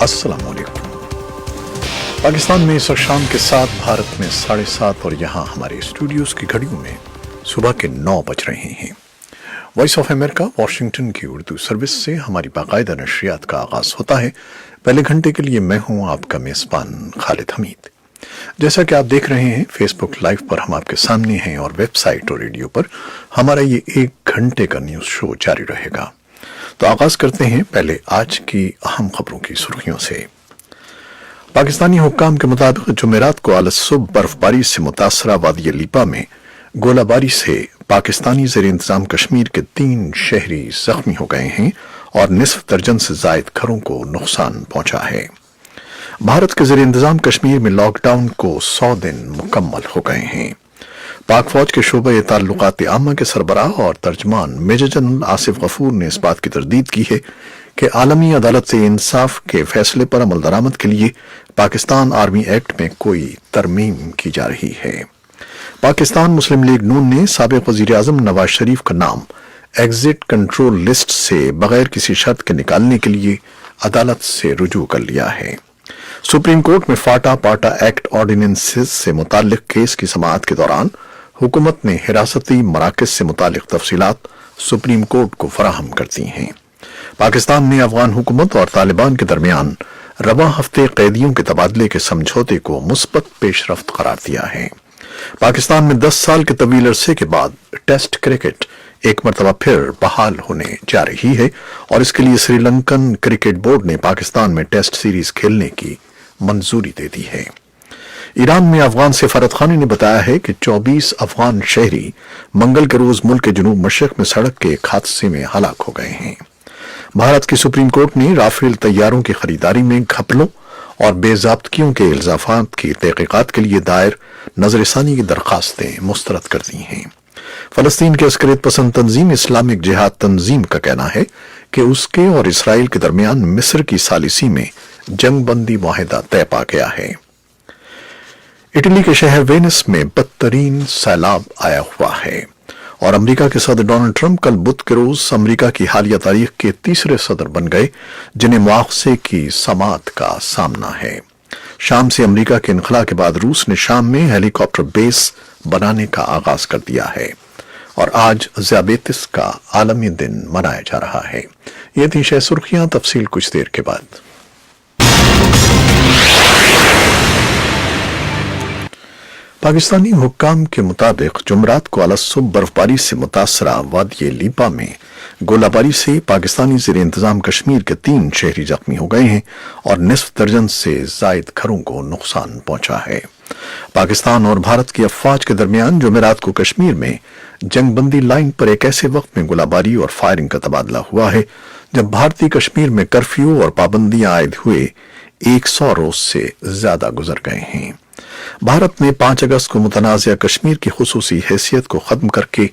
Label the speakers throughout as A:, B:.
A: अस्सलाम वालेकुम। पाकिस्तान में इस शाम के 7, भारत में 7:30 और यहाँ हमारे स्टूडियोज की घड़ियों में सुबह के 9 बज रहे हैं। वॉइस ऑफ अमेरिका वाशिंगटन की उर्दू सर्विस से हमारी बाकायदा नशरियात का आगाज होता है। पहले घंटे के लिए मैं हूँ आपका मेज़बान खालिद हमीद। जैसा कि आप देख रहे हैं फेसबुक लाइव पर हम आपके सामने हैं और वेबसाइट और रेडियो पर हमारा ये 1 घंटे का न्यूज़ शो जारी रहेगा। तो आगाज करते हैं पहले आज की अहम खबरों की सुर्खियों से। पाकिस्तानी हुक्काम के मुताबिक जुमेरात को अलसुबह बर्फबारी से मुतासरा वादी लीपा में गोलाबारी से पाकिस्तानी ज़ेर इंतजाम कश्मीर के 3 शहरी जख्मी हो गए हैं और निसफ दर्जन से जायद घरों को नुकसान पहुंचा है। भारत के ज़ेर इंतजाम कश्मीर में लॉकडाउन को 100 दिन मुकम्मल हो गए हैं। पाक फौज के शोबे ताल्लुकात आमा के सरबराह और तर्जमान मेजर जनरल आसिफ गफूर ने इस बात की तरदीद की है कि आलमी अदालत से इंसाफ के फैसले पर अमल दरामद के लिए पाकिस्तान आर्मी एक्ट में कोई तरमीम की जा रही है। पाकिस्तान मुस्लिम लीग नून ने साबिक वजीर आजम नवाज शरीफ का नाम एग्जिट कंट्रोल लिस्ट से बगैर किसी शर्त के निकालने के लिए अदालत से रुजू कर लिया है। सुप्रीम कोर्ट में फाटा पाटा एक्ट ऑर्डिनेंसेस से मुताल्लिक केस की समाअत के दौरान हुकूमत ने हिरासती मराकज से मुतालिक तफसीलात सुप्रीम कोर्ट को फराहम कर दी हैं। पाकिस्तान ने अफगान हुकूमत और तालिबान के दरमियान रवा हफ्ते कैदियों के तबादले के समझौते को मुस्बत पेशरफ्त करार दिया है। पाकिस्तान में 10 साल के तवील अरसे के बाद टेस्ट क्रिकेट एक मरतबा फिर बहाल होने जा रही है और इसके लिए श्रीलंकन क्रिकेट बोर्ड ने पाकिस्तान में टेस्ट सीरीज खेलने की मंजूरी दे दी है। ईरान में अफगान सफारतखाने ने बताया है कि 24 अफगान शहरी मंगल के रोज मुल्क के जनूब मशरक में सड़क के एक हादसे में हलाक हो गए हैं। भारत की सुप्रीम कोर्ट ने राफेल तैयारों की खरीदारी में घपलों और बेजाब्तगियों के इल्जाफात की तहकीकात के लिए दायर नजरसानी की दरखास्तें मुस्तरद कर दी हैं। फलस्तीन की अस्करियत पसंद तंजीम इस्लामिक जिहाद तंजीम का कहना है कि उसके और इसराइल के दरमियान मिस्र की सालिसी में जंग बंदी मुआहिदा तय पा गया है। इटली के शहर वेनिस में बदतरीन सैलाब आया हुआ है और अमेरिका के सदर डोनाल्ड ट्रंप कल बुध के रोज अमेरिका की हालिया तारीख के 3रे सदर बन गए जिन्हें मुआवजे की समाअत का सामना है। शाम से अमेरिका के इनखला के बाद रूस ने शाम में हेलीकॉप्टर बेस बनाने का आगाज कर दिया है और आज ज़ियाबेतिस का आलमी दिन मनाया जा रहा है। ये थी शह सुर्खियां, तफसील कुछ देर के बाद। पाकिस्तानी हुक्काम के मुताबिक जुमरात को अलसुबह बर्फबारी से मुतासरा वादी लीपा में गोलाबारी से पाकिस्तानी ज़ेर इंतजाम कश्मीर के 3 शहरी जख्मी हो गए हैं और निसफ दर्जन से जायद घरों को नुकसान पहुंचा है। पाकिस्तान और भारत की अफवाज के दरमियान जुमेरात को कश्मीर में जंगबंदी लाइन पर एक ऐसे वक्त में गोलाबारी और फायरिंग का तबादला हुआ है जब भारतीय कश्मीर में कर्फ्यू और पाबंदियां आयद हुए 100 रोज से ज्यादा गुजर गए हैं। भारत ने 5 अगस्त को मुतनाज़ा कश्मीर की खुसूसी हैसियत को खत्म करके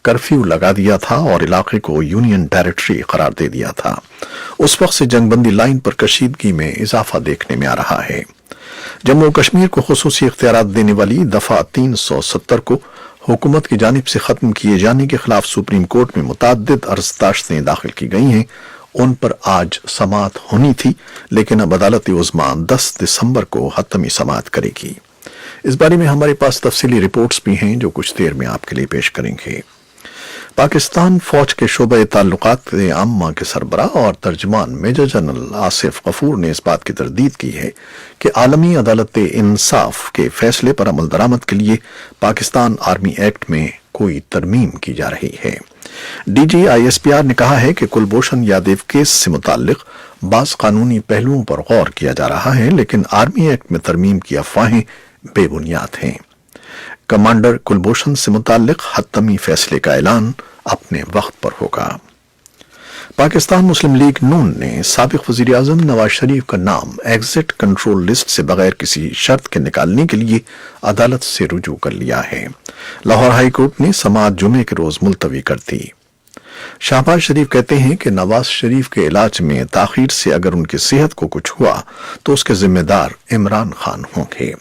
A: कर्फ्यू लगा दिया था और इलाके को यूनियन टेरिटरी करार दे दिया था। उस वक्त से जंगबंदी लाइन पर कशीदगी में इजाफा देखने में आ रहा है। जम्मू कश्मीर को खुसूसी इख्तियारात देने वाली दफा 370 को हुकूमत की जानिब से खत्म किए जाने के खिलाफ सुप्रीम कोर्ट में मुतअद्दिद अर्ज़दाश्तें दाखिल की गई हैं। उन पर आज समाअत होनी थी, लेकिन अब अदालत उज़्मा 10 दिसंबर को हतमी समाअत करेगी। इस बारे में हमारे पास तफसीली रिपोर्ट्स भी हैं जो कुछ देर में आपके लिए पेश करेंगे। पाकिस्तान फौज के शोबे ताल्लुकात आमा के सरबराह और तर्जमान मेजर जनरल आसिफ गफूर ने इस बात की तरदीद की है कि आलमी अदालत इंसाफ के फैसले पर अमल दरामद के लिए पाकिस्तान आर्मी एक्ट में कोई तरमीम की जा रही है। DGISPR ने कहा है कि कुलभूषण यादव केस से मुताल्लिक बाज़ कानूनी पहलुओं पर गौर किया जा रहा है, लेकिन आर्मी एक्ट में तरमीम की अफवाहें बेबुनियाद हैं। कमांडर कुलभूषण से मुताल्लिक हतमी फैसले का ऐलान अपने वक्त पर होगा। पाकिस्तान मुस्लिम लीग नून ने साबिक वजीर आजम नवाज शरीफ का नाम एग्जिट कंट्रोल लिस्ट से बगैर किसी शर्त के निकालने के लिए अदालत से रुजू कर लिया है। लाहौर हाई कोर्ट ने समाअत जुमे के रोज मुलतवी कर दी। शहबाज शरीफ कहते हैं कि नवाज शरीफ के इलाज में ताखीर से अगर उनकी सेहत को कुछ हुआ तो उसके जिम्मेदार इमरान खान होंगे,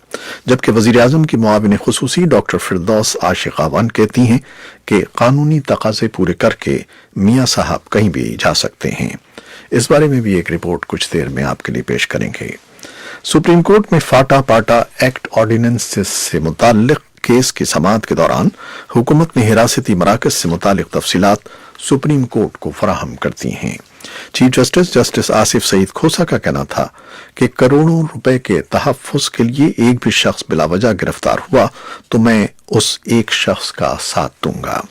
A: जबकि वजीर आजम की मुआविन खुसूसी डॉक्टर फिरदौस आशिकावान कहती हैं कि कानूनी तकाजे पूरे करके मियाँ साहब कहीं भी जा सकते हैं। इस बारे में भी एक रिपोर्ट कुछ देर में आपके लिए पेश करेंगे। सुप्रीम कोर्ट में फाटा पाटा एक्ट ऑर्डिनेंस से मुताल्लिक केस की समाअत के दौरान हुकूमत ने हिरासती मराकज से मुताल्लिक तफसीलात सुप्रीम कोर्ट को फराहम करती हैं। Chief justice justice Asif Saeed Khosa का कहना था कि करोड़ों रुपए के तहफ्फुज के लिए एक भी शख्स बिलावजह गिरफ्तार हुआ तो मैं उस एक शख्स का साथ दूंगा।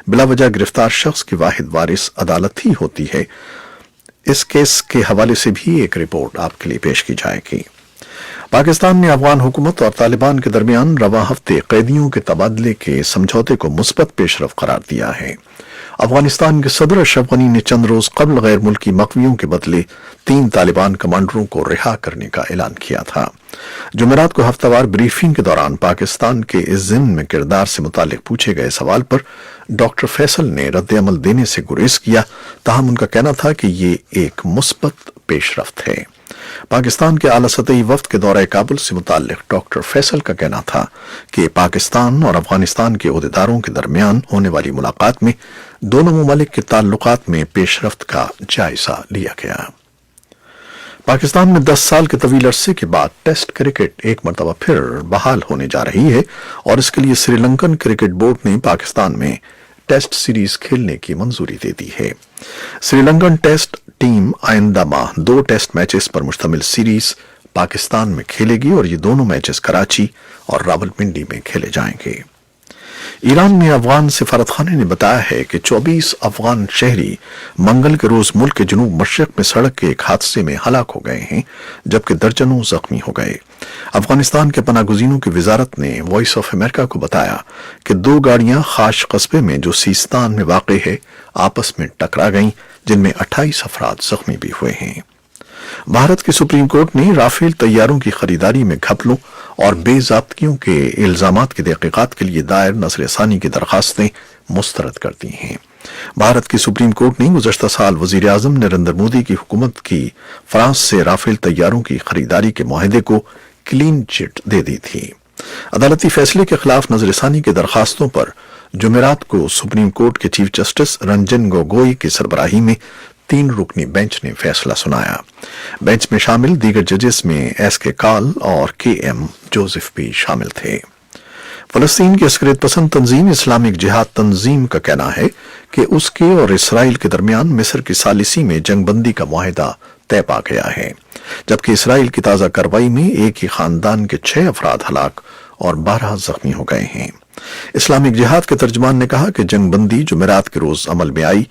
A: बिलावजह गिरफ्तार शख्स की वाहिद वारिस अदालत ही होती है। इस केस के हवाले से भी एक रिपोर्ट आपके लिए पेश की जाएगी। पाकिस्तान ने अफगान हुकूमत और तालिबान के दरमियान रवा हफ्ते कैदियों के तबादले के समझौते को मुस्बत पेशरफ करार दिया है। अफगानिस्तान के सदर अशरफ गनी ने चंद रोज कबल गैर मुल्की मकवियों के बदले 3 तालिबान कमांडरों को रिहा करने का ऐलान किया था। जुमेरात को हफ्तावार ब्रीफिंग के दौरान पाकिस्तान के इस ज़िम्न में किरदार से मुतालिक पूछे गए सवाल पर डॉक्टर फैसल ने रद्द-ए-अमल देने से गुरेज किया, ताहम उनका कहना था कि ये एक मुस्बत पेशरफ्त है। पाकिस्तान के आला सतही वफ्द के दौरे काबुल से मुताल्लिक डॉक्टर फैसल का कहना था कि पाकिस्तान और अफगानिस्तान के ओहदेदारों के दरमियान होने वाली मुलाकात में दोनों मुमालिक के ताल्लुकात में पेशरफ्त का जायजा लिया गया। पाकिस्तान में 10 साल के तवील अरसे के बाद टेस्ट क्रिकेट एक मरतबा फिर बहाल होने जा रही है और इसके लिए श्रीलंकन क्रिकेट बोर्ड ने पाकिस्तान में टेस्ट सीरीज खेलने की मंजूरी दे दी है। श्रीलंकन टेस्ट टीम आइंदा माह 2 टेस्ट मैचेस पर मुश्तमिल सीरीज पाकिस्तान में खेलेगी और ये दोनों मैचेस कराची और रावलपिंडी में खेले जाएंगे। ईरान में अफगान सिफारतखाने ने बताया है कि 24 अफगान शहरी मंगल के रोज मुल्क के जनूब मशरक में सड़क के एक हादसे में हलाक हो गए हैं, जबकि दर्जनों जख्मी हो गए। अफगानिस्तान के पनागुजीनों की वजारत ने वॉइस ऑफ अमेरिका को बताया कि 2 गाड़ियां खाश कस्बे में जो सीस्तान में वाक़ है आपस में टकरा गईं, जिनमें 28 अफराद जख्मी भी हुए हैं। भारत की सुप्रीम कोर्ट ने राफेल तैयारों की खरीदारी में घपलों और बेज़ाब्तियों के इल्जामात की तहकीकात के लिए दायर नज़र-ए-सानी की दरखास्तें मुस्तरद कर दी हैं। भारत की सुप्रीम कोर्ट ने गुज़श्ता साल वज़ीर आज़म नरेंद्र मोदी की हुकूमत की फ्रांस से राफेल तैयारों की खरीदारी के मुआहदे को क्लीन चिट दे दी थी। अदालती फैसले के खिलाफ नज़र-ए-सानी की दरखास्तों पर जुमेरात को सुप्रीम कोर्ट के चीफ जस्टिस रंजन गोगोई की सरबराही में 3 रुकनी बेंच ने फैसला सुनाया। बेंच में शामिल दीगर जजेस में एस.के. काल और के.एम. जोसेफ भी शामिल थे। फलस्तीन की अस्करियत पसंद तंजीम इस्लामिक जिहाद तंजीम का कहना है कि उसके और इसराइल के दरमियान मिस्र की सालिसी में जंगबंदी का मुआहिदा तय पा गया है, जबकि इसराइल की ताज़ा कार्रवाई में एक ही खानदान के 6 अफराद हलाक और 12 जख्मी हो गए हैं। इस्लामिक जिहाद के तर्जमान ने कहा कि जंगबंदी जुमेरात के रोज अमल में आई,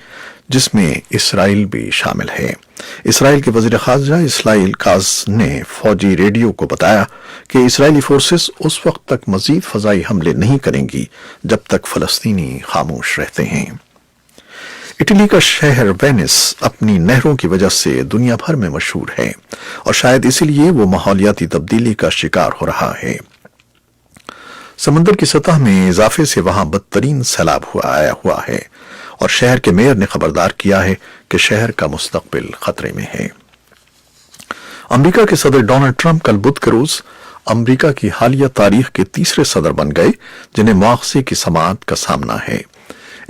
A: जिसमें इसराइल भी शामिल है। इसराइल के वज़ीर ख़ारजा इस्माइल काज़ ने फौजी रेडियो को बताया कि इसराइली फोर्सेस उस वक्त तक मजीद फ़ज़ाई हमले नहीं करेंगी जब तक फ़लस्तीनी खामोश रहते हैं। इटली का शहर वेनिस अपनी नहरों की वजह से दुनिया भर में मशहूर है और शायद इसीलिए वो माहौलियाती तब्दीली का शिकार हो रहा है। समंदर की सतह में इजाफे से वहां बदतरीन सैलाब आया हुआ है और शहर के मेयर ने खबरदार किया है कि शहर का मुस्तकबिल खतरे में है। अमेरिका के सदर डोनाल्ड ट्रंप कल बुध के रोज अमेरिका की हालिया तारीख के 3रे सदर बन गए जिन्हें मुआवजे की समाअत का सामना है।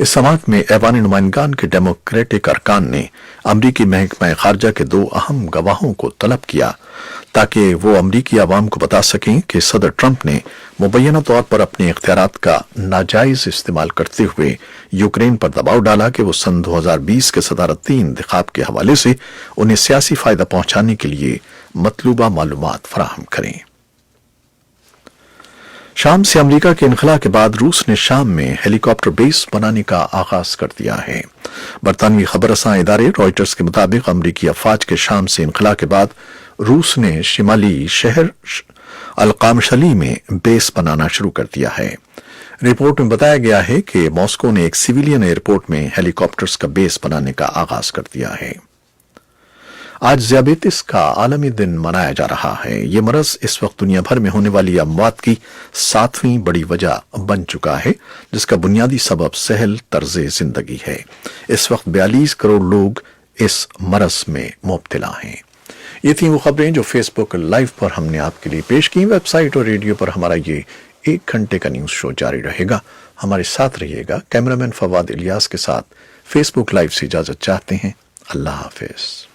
A: इस समाअत में ऐवान नुमाइंदगान के डेमोक्रेटिक अरकान ने अमरीकी महकमा खारजा के 2 अहम गवाहों को तलब किया ताकि वो अमरीकी आवाम को बता सकें कि सदर ट्रंप ने मुबैना तौर पर अपने इख्तियारात का नाजायज इस्तेमाल करते हुए यूक्रेन पर दबाव डाला कि वो सन 2020 के सदारती इंतखाब के हवाले से उन्हें सियासी फायदा पहुंचाने के लिए मतलूबा मालूमात फराहम करें। शाम से अमेरिका के इनखला के बाद रूस ने शाम में हेलीकॉप्टर बेस बनाने का आगाज कर दिया है। बरतानवी खबरसां इदारे रॉयटर्स के मुताबिक अमरीकी अफवाज के शाम से इनखला के बाद रूस ने शिमाली शहर अलकामशली में बेस बनाना शुरू कर दिया है। रिपोर्ट में बताया गया है कि मॉस्को ने एक सिविलियन एयरपोर्ट में हेलीकॉप्टर्स का बेस बनाने का आगाज कर दिया है। आज ज़ियाबेतिस का आलमी दिन मनाया जा रहा है। ये मरज इस वक्त दुनिया भर में होने वाली अमवात की 7वीं बड़ी वजह बन चुका है, जिसका बुनियादी सबब सहल तर्ज जिंदगी है। इस वक्त 42 करोड़ लोग इस मरज में मुब्तला हैं। ये थी वो खबरें जो फेसबुक लाइव पर हमने आपके लिए पेश की। वेबसाइट और रेडियो पर हमारा ये 1 घंटे का न्यूज शो जारी रहेगा। हमारे साथ रहिएगा। कैमरामैन फवाद इलियास के साथ फेसबुक लाइव से इजाजत चाहते हैं। अल्लाह हाफिज।